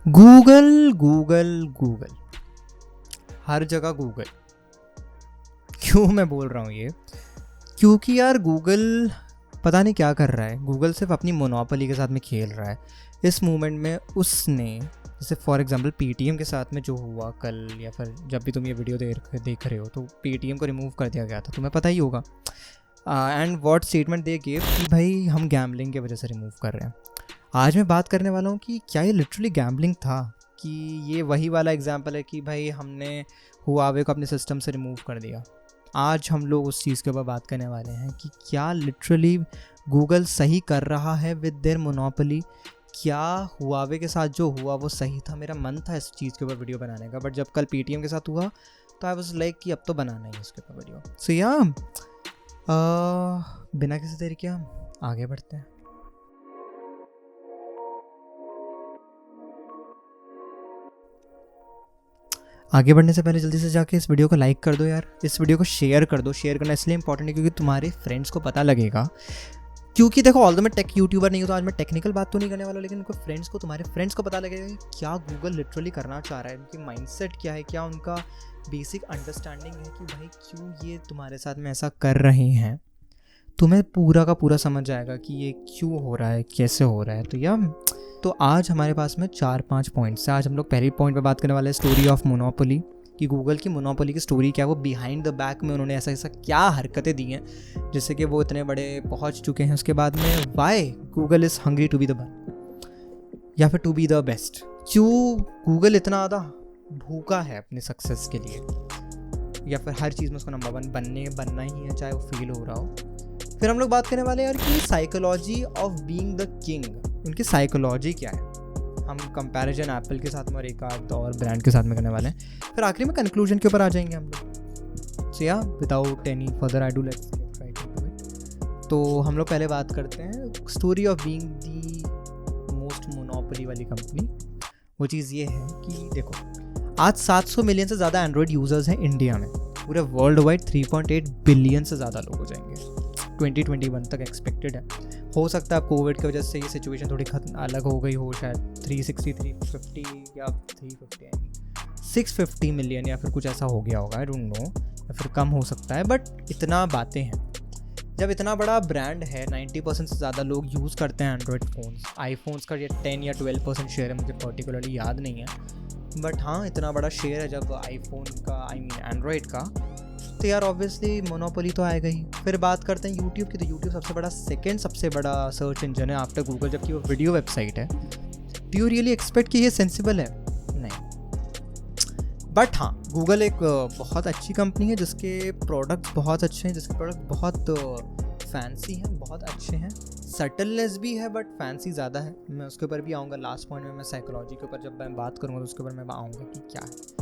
Google Google Google, हर जगह Google. क्यों मैं बोल रहा हूँ ये? क्योंकि यार गूगल पता नहीं क्या कर रहा है। गूगल सिर्फ अपनी मोनोपोली के साथ में खेल रहा है इस मूवमेंट में। उसने जैसे फॉर एग्जांपल पेटीएम के साथ में जो हुआ कल, या फिर जब भी तुम ये वीडियो देख रहे हो, तो पेटीएम को रिमूव कर दिया गया था, तुम्हें पता ही होगा। And what statement they give कि भाई हम गैम्बलिंग की वजह से रिमूव कर रहे हैं। आज मैं बात करने वाला हूँ कि क्या ये लिटरली गैम्बलिंग था, कि ये वही वाला एग्जांपल है कि भाई हमने हुआवे को अपने सिस्टम से रिमूव कर दिया। आज हम लोग उस चीज़ के ऊपर बात करने वाले हैं कि क्या लिटरली गूगल सही कर रहा है विद देयर मोनोपोली। क्या हुआवे के साथ जो हुआ वो सही था? मेरा मन था इस चीज़ के ऊपर वीडियो बनाने का, बट जब कल पेटीएम के साथ हुआ तो आई वाज लाइक कि अब तो बनाना ही है इसके ऊपर वीडियो। सो या बिना किसी देरी के हम आगे बढ़ते हैं। आगे बढ़ने से पहले जल्दी से जाके इस वीडियो को लाइक कर दो यार, इस वीडियो को शेयर कर दो। शेयर करना इसलिए इंपॉर्टेंट है क्योंकि तुम्हारे फ्रेंड्स को पता लगेगा। क्योंकि देखो, ऑल्दो मैं टेक यूट्यूबर नहीं हूँ तो आज मैं टेक्निकल बात तो नहीं करने वाला, लेकिन उनको फ्रेंड्स को, तुम्हारे फ्रेंड्स को पता लगेगा कि क्या गूगल लिटरली करना चाह रहा है, उनकी माइंडसेट क्या है, क्या उनका बेसिक अंडरस्टैंडिंग है कि भाई क्यों ये तुम्हारे साथ में ऐसा कर रहे हैं। तुम्हें पूरा का पूरा समझ आएगा कि ये क्यों हो रहा है, कैसे हो रहा है। तो आज हमारे पास में 4-5 पॉइंट्स है। आज हम लोग पहले पॉइंट पे बात करने वाले हैं स्टोरी ऑफ मोनोपोली, कि गूगल की मोनोपोली की स्टोरी क्या है, वो बिहाइंड द बैक में उन्होंने ऐसा क्या हरकतें दी हैं जिससे कि वो इतने बड़े पहुंच चुके हैं। उसके बाद में why Google is hungry to be the one, या फिर टू बी द बेस्ट। क्यों गूगल इतना ज़्यादा भूखा है अपने सक्सेस के लिए, या फिर हर चीज़ में उसको नंबर 1 बनना ही है, चाहे वो फील हो रहा हो। फिर हम लोग बात करने वाले हैं यार कि psychology of being the king, उनकी साइकोलॉजी क्या है। हम कंपैरिजन एप्पल के साथ में और एक आध और ब्रांड के साथ में करने वाले हैं। फिर आखिरी में कंक्लूजन के ऊपर आ जाएंगे हम लोग। सो या without any further I do let's get right into it. तो हम लोग पहले बात करते हैं story of being the most monopoly वाली कंपनी। वो चीज़ ये है कि देखो, आज 700 मिलियन से ज़्यादा एंड्रॉयड यूज़र्स हैं इंडिया में। पूरे वर्ल्ड वाइड 3.8 बिलियन से ज़्यादा लोग हो जाएंगे 2021 तक एक्सपेक्टेड है। हो सकता है कोविड की वजह से ये सिचुएशन थोड़ी अलग हो गई हो, शायद 360, 350 या 650 मिलियन या फिर कुछ ऐसा हो गया होगा, आई डोंट नो, या फिर कम हो सकता है, बट इतना बातें हैं। जब इतना बड़ा ब्रांड है, 90% से ज़्यादा लोग यूज़ करते हैं एंड्रॉयड फ़ोन्स। आईफोन्स का ये 10 या 12% शेयर है, मुझे पर्टिकुलरली याद नहीं है, बट हाँ इतना बड़ा शेयर है जब आईफोन का, आई मीन एंड्रॉयड का, तो यार ऑब्वियसली मोनोपोली तो आएगा ही। फिर बात करते हैं यूट्यूब की, तो यूट्यूब सबसे बड़ा, सेकंड सबसे बड़ा सर्च इंजन है आफ्टर गूगल, जबकि वो वीडियो वेबसाइट है। डू यू रियली एक्सपेक्ट कि ये सेंसिबल है? नहीं। बट हाँ, गूगल एक बहुत अच्छी कंपनी है जिसके प्रोडक्ट्स बहुत अच्छे हैं, जिसके प्रोडक्ट बहुत फैंसी हैं, बहुत अच्छे हैं। सटलनेस भी है बट फैंसी ज़्यादा है। मैं उसके ऊपर भी आऊँगा लास्ट पॉइंट में। मैं साइकोलॉजी के ऊपर जब मैं बात करूँगा तो उसके ऊपर मैं आऊँगा कि क्या है।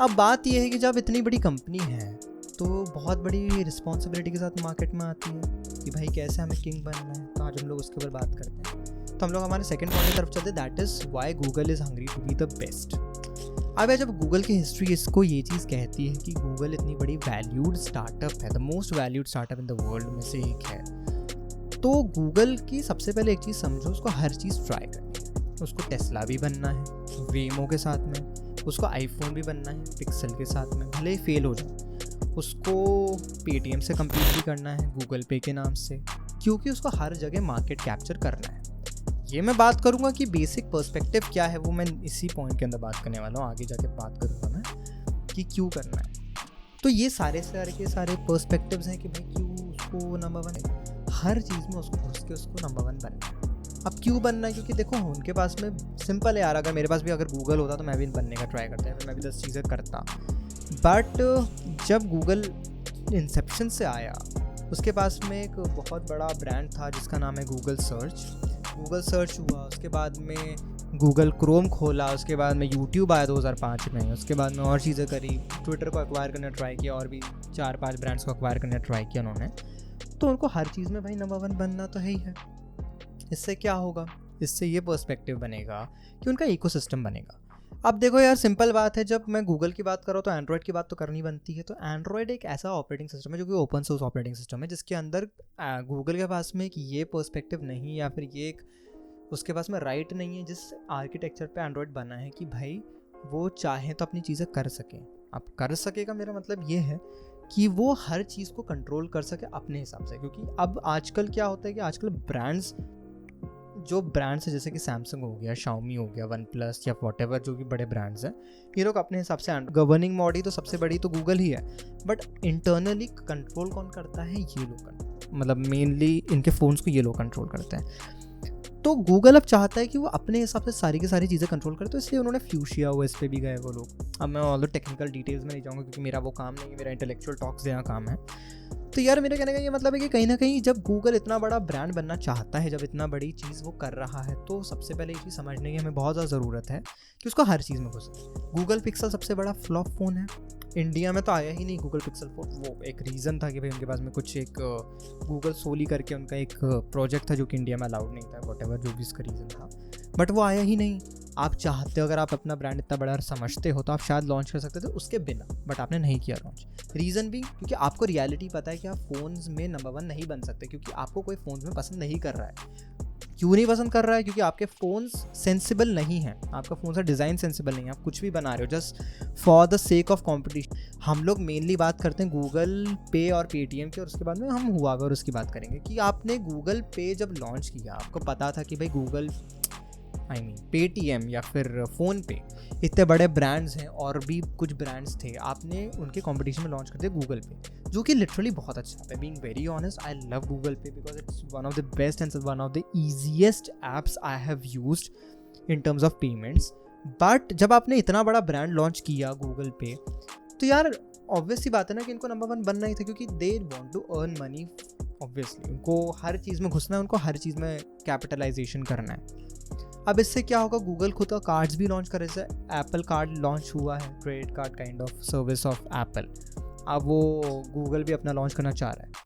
अब बात यह है कि जब इतनी बड़ी कंपनी है तो बहुत बड़ी रिस्पॉन्सिबिलिटी के साथ मार्केट में आती है कि भाई कैसे हमें किंग बनना है। तो आज हम लोग उसके ऊपर बात करते हैं। तो हम लोग हमारे सेकंड पॉइंट की तरफ चलते हैं, that is why Google is hungry to be the best. अब जब गूगल की हिस्ट्री इसको ये चीज़ कहती है कि गूगल इतनी बड़ी वैल्यूड स्टार्टअप है, the most valued startup in the world में से एक है, तो गूगल की सबसे पहले एक चीज़ समझो, उसको हर चीज़ ट्राई करनी है। उसको टेस्ला भी बनना है वेमो के साथ में, उसको आईफोन भी बनना है पिक्सल के साथ में, भले ही फेल हो जाए। उसको पेटीएम से कम्पीट भी करना है गूगल पे के नाम से, क्योंकि उसको हर जगह मार्केट कैप्चर करना है। ये मैं बात करूँगा कि बेसिक पर्सपेक्टिव क्या है, वो मैं इसी पॉइंट के अंदर बात करने वाला हूँ। आगे जाके बात करूँगा मैं कि क्यों करना है। तो ये सारे पर्सपेक्टिव्स हैं कि भाई क्यों उसको नंबर 1, हर चीज़ में उसको घुस के उसको नंबर 1 बनना है। अब क्यों बनना है? क्योंकि देखो उनके पास में सिंपल है यार, अगर मेरे पास भी अगर गूगल होता तो मैं भी बनने का ट्राई करता, मैं भी 10 चीज़ें करता। बट जब गूगल इंसेप्शन से आया, उसके पास में एक बहुत बड़ा ब्रांड था जिसका नाम है गूगल सर्च। गूगल सर्च हुआ, उसके बाद में गूगल क्रोम खोला, उसके बाद में यूट्यूब आया 2005 में, उसके बाद में और चीज़ें करी, ट्विटर को एक्वायर करने ट्राई किया, और भी 4-5 ब्रांड्स को एक्वायर करने ट्राई किया उन्होंने। तो उनको हर चीज़ में भाई नंबर 1 बनना तो है ही है। इससे क्या होगा? इससे ये पर्सपेक्टिव बनेगा कि उनका इकोसिस्टम बनेगा। अब देखो यार, सिंपल बात है, जब मैं गूगल की बात कर रहा हूँ तो एंड्रॉयड की बात तो करनी बनती है। तो एंड्रॉयड एक ऐसा ऑपरेटिंग सिस्टम है जो कि ओपन सोर्स ऑपरेटिंग सिस्टम है, जिसके अंदर गूगल के पास में एक ये पर्सपेक्टिव नहीं, या फिर ये एक उसके पास में राइट नहीं है जिस आर्किटेक्चर पे एंड्रॉयड बना है कि भाई वो चाहे तो अपनी चीज़ें कर सकें। अब कर सकेगा मेरा मतलब ये है कि वो हर चीज़ को कंट्रोल कर सके अपने हिसाब से, क्योंकि अब आजकल क्या होता है कि आजकल ब्रांड्स, जो ब्रांड्स है जैसे कि सैमसंग हो गया, शाओमी हो गया, वन प्लस या वॉटेवर जो भी बड़े ब्रांड्स हैं, ये लोग अपने हिसाब से गवर्निंग बॉडी तो सबसे बड़ी तो गूगल ही है, बट इंटरनली कंट्रोल कौन करता है, ये लोग, मतलब मेनली इनके फ़ोन्स को ये लोग कंट्रोल करते हैं। तो गूगल अब चाहता है कि वो अपने हिसाब से सारी की सारी चीज़ें कंट्रोल करे, तो इसलिए उन्होंने फ्यूशिया ओएस पे भी गए वो लोग। अब मैं ऑल द टेक्निकल डिटेल्स में नहीं जाऊँगा क्योंकि मेरा वो काम नहीं है, मेरा इंटेलेक्चुअल टॉक्स देना काम है। तो यार मेरे कहने का ये मतलब है कि कहीं ना कहीं जब गूगल इतना बड़ा ब्रांड बनना चाहता है, जब इतना बड़ी चीज़ वो कर रहा है, तो सबसे पहले ये चीज़ समझने की हमें बहुत ज़्यादा ज़रूरत है कि उसको हर चीज़ में घुसे। गूगल पिक्सल सबसे बड़ा फ्लॉप फ़ोन है, इंडिया में तो आया ही नहीं गूगल पिक्सल 4। वो एक रीज़न था कि भाई उनके पास में कुछ एक गूगल सोली करके उनका एक प्रोजेक्ट था जो कि इंडिया में अलाउड नहीं था, वॉटेवर जो भी इसका रीज़न था, बट वो आया ही नहीं। आप चाहते हो, अगर आप अपना ब्रांड इतना बड़ा समझते हो तो आप शायद लॉन्च कर सकते थे उसके बिना, बट आपने नहीं किया लॉन्च। रीज़न भी क्योंकि आपको रियलिटी पता है कि आप फ़ोन्स में नंबर 1 नहीं बन सकते, क्योंकि आपको कोई फ़ोन्स में पसंद नहीं कर रहा है। क्यों नहीं पसंद कर रहा है? क्योंकि आपके फ़ोन्स सेंसिबल नहीं हैं, आपका फ़ोन सा डिज़ाइन सेंसिबल नहीं है, आप कुछ भी बना रहे हो just for the sake of competition. हम लोग मेनली बात करते हैं गूगल पे और पेटीएम की, और उसके बाद में हम हुआवे और उसकी बात करेंगे कि आपने गूगल पे जब लॉन्च किया, आपको पता था कि भाई गूगल पेटीएम या फिर फ़ोन पे इतने बड़े ब्रांड्स हैं और भी कुछ ब्रांड्स थे, आपने उनके कंपटीशन में लॉन्च कर दिया गूगल पे, जो कि लिटरली बहुत अच्छा है। Being very honest, I love Google Pay because it's one of the best and one of the easiest apps I have used in terms of payments. But जब आपने इतना बड़ा ब्रांड लॉन्च किया गूगल पे, तो यार ऑब्वियसली बात है ना कि इनको नंबर 1 बनना ही था, क्योंकि they want to earn money. Obviously उनको हर चीज़ में घुसना है, उनको हर चीज़ में कैपिटलाइजेशन करना है। अब इससे क्या होगा, गूगल खुद का कार्ड्स भी लॉन्च करे, जैसे एप्पल कार्ड लॉन्च हुआ है, credit card kind of service of Apple, अब वो गूगल भी अपना लॉन्च करना चाह रहा है।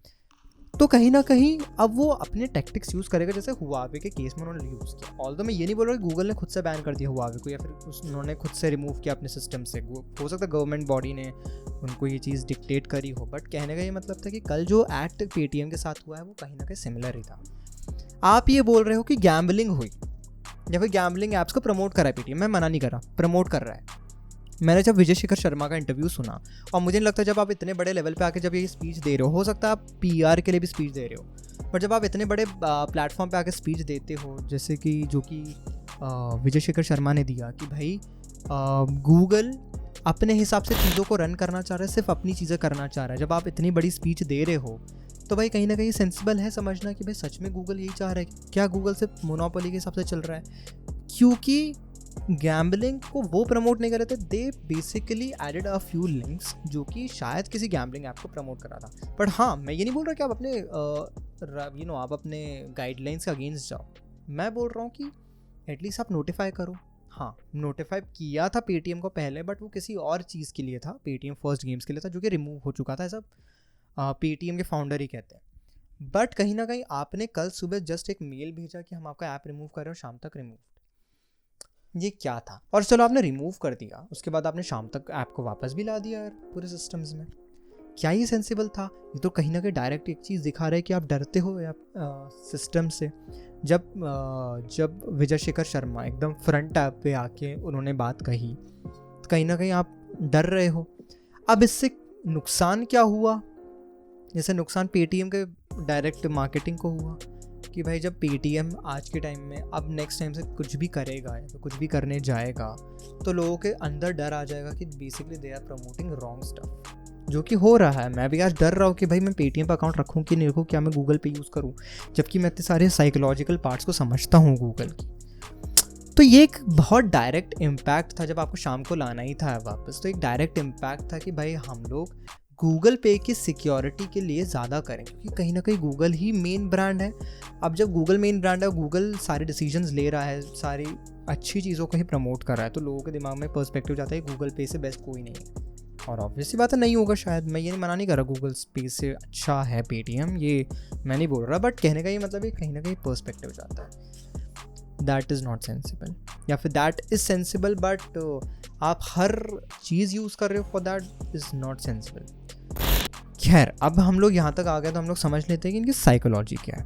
तो कहीं ना कहीं अब वो अपने टैक्टिक्स यूज़ करेगा, जैसे हुआवे के केस में उन्होंने यूज़ किया। ऑल्दो मैं ये नहीं बोल रहा कि गूगल ने खुद से बैन कर दिया हुआवे को या फिर उन्होंने खुद से रिमूव किया अपने सिस्टम से, हो सकता है गवर्नमेंट बॉडी ने उनको ये चीज़ डिक्टेट करी हो, बट कहने का ये मतलब था कि कल जो एक्ट पेटीएम के साथ हुआ है वो कहीं ना कहीं सिमिलर ही था। आप ये बोल रहे हो कि गैम्बलिंग हुई या फिर गैम्बलिंग ऐप्स को प्रमोट करा है पेटीएम, मैं मना नहीं कर रहा, प्रमोट कर रहा है। मैंने जब विजय शेखर शर्मा का इंटरव्यू सुना, और मुझे नहीं लगता जब आप इतने बड़े लेवल पे आके जब ये स्पीच दे रहे हो सकता है आप पीआर के लिए भी स्पीच दे रहे हो, बट जब आप इतने बड़े प्लेटफॉर्म पे आके स्पीच देते हो, जैसे कि जो कि विजय शेखर शर्मा ने दिया कि भाई गूगल अपने हिसाब से चीज़ों को रन करना चाह रहा है, सिर्फ अपनी चीज़ें करना चाह रहा है, जब आप इतनी बड़ी स्पीच दे रहे हो तो भाई कहीं ना कहीं सेंसिबल है समझना कि भाई सच में गूगल यही चाह रहा है। क्या गूगल सिर्फ मोनोपोली के हिसाब से चल रहा है? क्योंकि गैम्बलिंग को वो प्रमोट नहीं कर रहे थे, they basically added a few links जो कि शायद किसी गैम्बलिंग ऐप को प्रमोट करा था। बट हाँ, मैं ये नहीं बोल रहा कि आप अपने आप अपने गाइडलाइंस के अगेंस्ट जाओ, मैं बोल रहा हूँ कि एटलीस्ट आप नोटिफाई करो। हाँ, नोटिफाई किया था पेटीएम को पहले, बट वो किसी और चीज़ के लिए था, पेटीएम फर्स्ट गेम्स के लिए था, जो कि रिमूव हो चुका था, ऐसा पेटीएम के फाउंडर ही कहते हैं। बट कहीं ना कहीं आपने कल सुबह जस्ट एक मेल भेजा कि हम आपका ऐप रिमूव कर रहे हो, शाम तक रिमूव, ये क्या था? और चलो आपने रिमूव कर दिया, उसके बाद आपने शाम तक ऐप को वापस भी ला दिया यार पूरे सिस्टम्स में, क्या ये सेंसिबल था? ये तो कहीं ना कहीं डायरेक्ट एक चीज़ दिखा रहा है कि आप डरते हो या सिस्टम से। जब विजय शेखर शर्मा एकदम फ्रंट ऐप पे आके उन्होंने बात कही, तो कहीं ना कहीं आप डर रहे हो। अब इससे नुकसान क्या हुआ? जैसे नुकसान पेटीएम के डायरेक्ट मार्केटिंग को हुआ कि भाई जब पेटीएम आज के टाइम में अब नेक्स्ट टाइम से कुछ भी करेगा या तो कुछ भी करने जाएगा, तो लोगों के अंदर डर आ जाएगा कि basically they are promoting wrong stuff, जो कि हो रहा है। मैं भी आज डर रहा हूँ कि भाई मैं पेटीएम पर अकाउंट रखूँ कि नहीं रखूँ, क्या मैं गूगल पे यूज़ करूँ, जबकि मैं इतने सारे साइकोलॉजिकल पार्ट्स को समझता हूँ गूगल की। तो ये एक बहुत डायरेक्ट इम्पैक्ट था जब आपको शाम को लाना ही था वापस, तो एक डायरेक्ट इम्पैक्ट था कि भाई हम लोग गूगल पे की सिक्योरिटी के लिए ज़्यादा करें, क्योंकि कहीं ना कहीं गूगल ही मेन ब्रांड है। अब जब गूगल मेन ब्रांड है, गूगल सारे डिसीजंस ले रहा है, सारी अच्छी चीज़ों को ही प्रमोट कर रहा है, तो लोगों के दिमाग में पर्सपेक्टिव जाता है गूगल पे से बेस्ट कोई नहीं है। और ऑब्वियसली बात है नहीं होगा शायद, मैं ये नहीं मना नहीं कर रहा गूगल पे से अच्छा है पेटीएम, ये मैं नहीं बोल रहा, बट कहने का ये मतलब है कहीं ना कहीं पर्सपेक्टिव जाता है। दैट इज़ नॉट सेंसिबल, या फिर दैट इज़ सेंसिबल बट आप हर चीज़ यूज़ कर रहे हो for that is not sensible. खैर, अब हम लोग यहाँ तक आ गए तो हम लोग समझ लेते हैं कि इनकी साइकोलॉजी क्या है।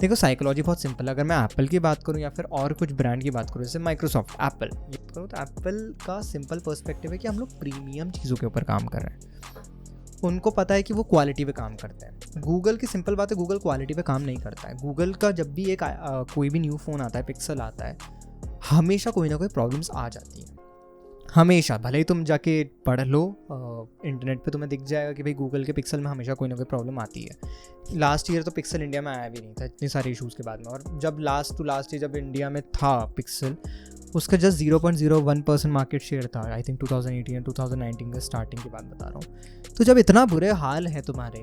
देखो साइकोलॉजी बहुत सिंपल है। अगर मैं एप्पल की बात करूँ या फिर और कुछ ब्रांड की बात करूँ, जैसे माइक्रोसॉफ्ट, एप्पल ये करो, तो एप्पल का सिंपल पर्सपेक्टिव है कि हम लोग प्रीमियम चीज़ों के ऊपर काम कर रहे हैं। उनको पता है कि वो क्वालिटी पे काम करते हैं। गूगल की सिंपल बात है, गूगल क्वालिटी पे काम नहीं करता है। गूगल का जब भी एक कोई भी न्यू फ़ोन आता है, पिक्सल आता है, हमेशा कोई ना कोई प्रॉब्लम्स आ जाती हैं, हमेशा। भले ही तुम जाके पढ़ लो इंटरनेट पे, तुम्हें दिख जाएगा कि भाई गूगल के पिक्सल में हमेशा कोई ना कोई प्रॉब्लम आती है। लास्ट ईयर तो पिक्सल इंडिया में आया भी नहीं था इतने सारे इश्यूज़ के बाद में, और जब लास्ट ईयर जब इंडिया में था पिक्सल, उसका जस्ट 0.01% मार्केट शेयर था। आई थिंक 2018 2019 के स्टार्टिंग की बात बता रहा हूँ। तो जब इतना बुरे हाल है तुम्हारे,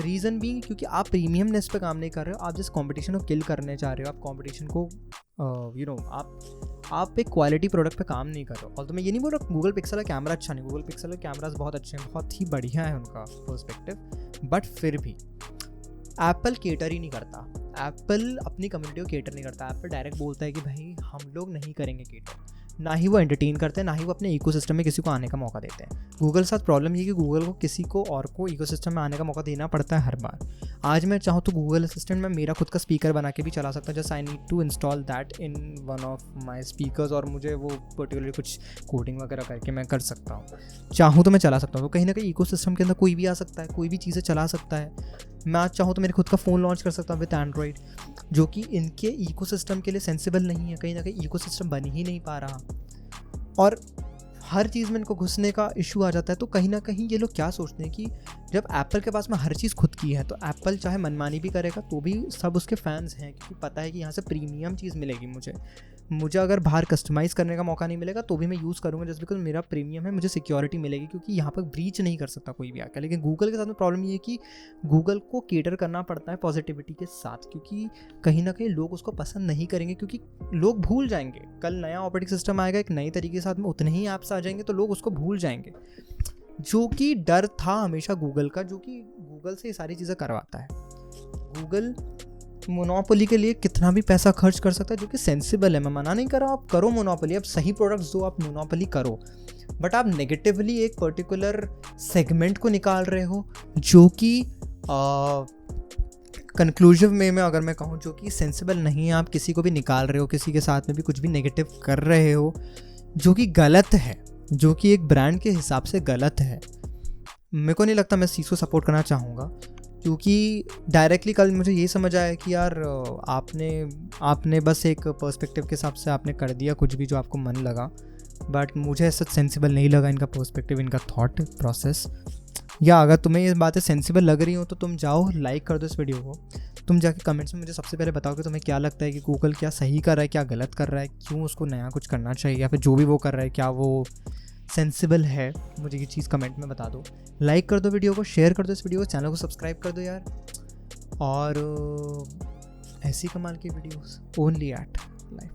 रीज़न भी क्योंकि आप प्रीमियमनेस पे काम नहीं कर रहे हो, आप जिस कंपटीशन को किल करने चाह रहे हो, आप कंपटीशन को आप एक क्वालिटी प्रोडक्ट पे काम नहीं कर रहे हो। और तो मैं ये नहीं बोल रहा गूगल पिक्सल का कैमरा अच्छा नहीं, गूगल पिक्सल के कैमराज बहुत अच्छे हैं, बहुत ही बढ़िया है उनका पर्सपेक्टिव, बट फिर भी एप्पल केटर ही नहीं करता। एप्पल अपनी कम्युनिटी को केटर नहीं करता। एप्पल डायरेक्ट बोलता है कि भाई हम लोग नहीं करेंगे केटर। ना ही वो एंटरटेन करते हैं, ना ही वो अपने इकोसिस्टम में किसी को आने का मौका देते हैं। गूगल के साथ प्रॉब्लम ये कि गूगल को किसी को और को इकोसिस्टम में आने का मौका देना पड़ता है हर बार। आज मैं चाहूँ तो गूगल असिस्टेंट में मेरा खुद का स्पीकर बना के भी चला सकता हूँ, just I need to install that in one of my speakers, और मुझे वो पर्टिकुलरली कुछ कोडिंग वगैरह करके मैं कर सकता हूँ। चाहूँ तो मैं चला सकता हूँ। तो कहीं ना कहीं इकोसिस्टम के अंदर कोई भी आ सकता है, कोई भी चीज़ें चला सकता है। मैं आज चाहूँ तो मेरे खुद का फ़ोन लॉन्च कर सकता हूँ विद एंड्रॉइड, जो कि इनके इकोसिस्टम के लिए सेंसिबल नहीं है। कहीं ना कहीं इकोसिस्टम बन ही नहीं पा रहा, और हर चीज़ में इनको घुसने का इशू आ जाता है। तो कहीं ना कहीं ये लोग क्या सोचते हैं कि जब एप्पल के पास में हर चीज़ खुद की है, तो एप्पल चाहे मनमानी भी करेगा तो भी सब उसके फैंस हैं, क्योंकि पता है कि यहाँ से प्रीमियम चीज़ मिलेगी। मुझे अगर बाहर कस्टमाइज़ करने का मौका नहीं मिलेगा तो भी मैं यूज़ करूँगा, जस्ट बिकॉज मेरा प्रीमियम है, मुझे सिक्योरिटी मिलेगी, क्योंकि यहाँ पर ब्रीच नहीं कर सकता कोई भी आकर। लेकिन गूगल के साथ में प्रॉब्लम ये है कि गूगल को केटर करना पड़ता है पॉजिटिविटी के साथ, क्योंकि कहीं ना कहीं लोग उसको पसंद नहीं करेंगे, क्योंकि लोग भूल जाएंगे। कल नया ऑपरेटिंग सिस्टम आएगा एक नई तरीके के साथ में, उतने ही ऐप्स आ जाएंगे तो लोग उसको भूल जाएंगे, जो कि डर था हमेशा गूगल का, जो कि गूगल से ये सारी चीज़ें करवाता है। गूगल मोनोपोली के लिए कितना भी पैसा खर्च कर सकता है, जो कि सेंसिबल है। मैं मना नहीं कर रहा हूँ, आप करो मोनोपोली, आप सही प्रोडक्ट्स दो, आप मोनोपोली करो, बट आप नेगेटिवली एक पर्टिकुलर सेगमेंट को निकाल रहे हो, जो कि कंक्लूसिव में अगर मैं कहूँ, जो कि सेंसिबल नहीं है। आप किसी को भी निकाल रहे हो, किसी के साथ में भी कुछ भी नेगेटिव कर रहे हो, जो कि गलत है, जो कि एक ब्रांड के हिसाब से गलत है। मेरे को नहीं लगता मैं इस चीज़ को सपोर्ट करना चाहूँगा, क्योंकि डायरेक्टली कल मुझे ये समझ आया कि यार आपने बस एक पर्सपेक्टिव के हिसाब से आपने कर दिया कुछ भी जो आपको मन लगा, बट मुझे ऐसा सेंसिबल नहीं लगा इनका पर्सपेक्टिव, इनका थॉट प्रोसेस। या अगर तुम्हें ये बातें सेंसिबल लग रही हो तो तुम जाओ लाइक कर दो इस वीडियो को। तुम जाके कमेंट्स में मुझे सबसे पहले बताओ कि तुम्हें क्या लगता है कि गूगल क्या सही कर रहा है, क्या गलत कर रहा है, क्यों उसको नया कुछ करना चाहिए, या फिर जो भी वो कर रहा है क्या वो सेंसिबल है। मुझे ये चीज़ कमेंट में बता दो। लाइक कर दो वीडियो को, शेयर कर दो इस वीडियो को, चैनल को सब्सक्राइब कर दो यार, और ऐसी कमाल की वीडियोस ओनली एट लाइफ।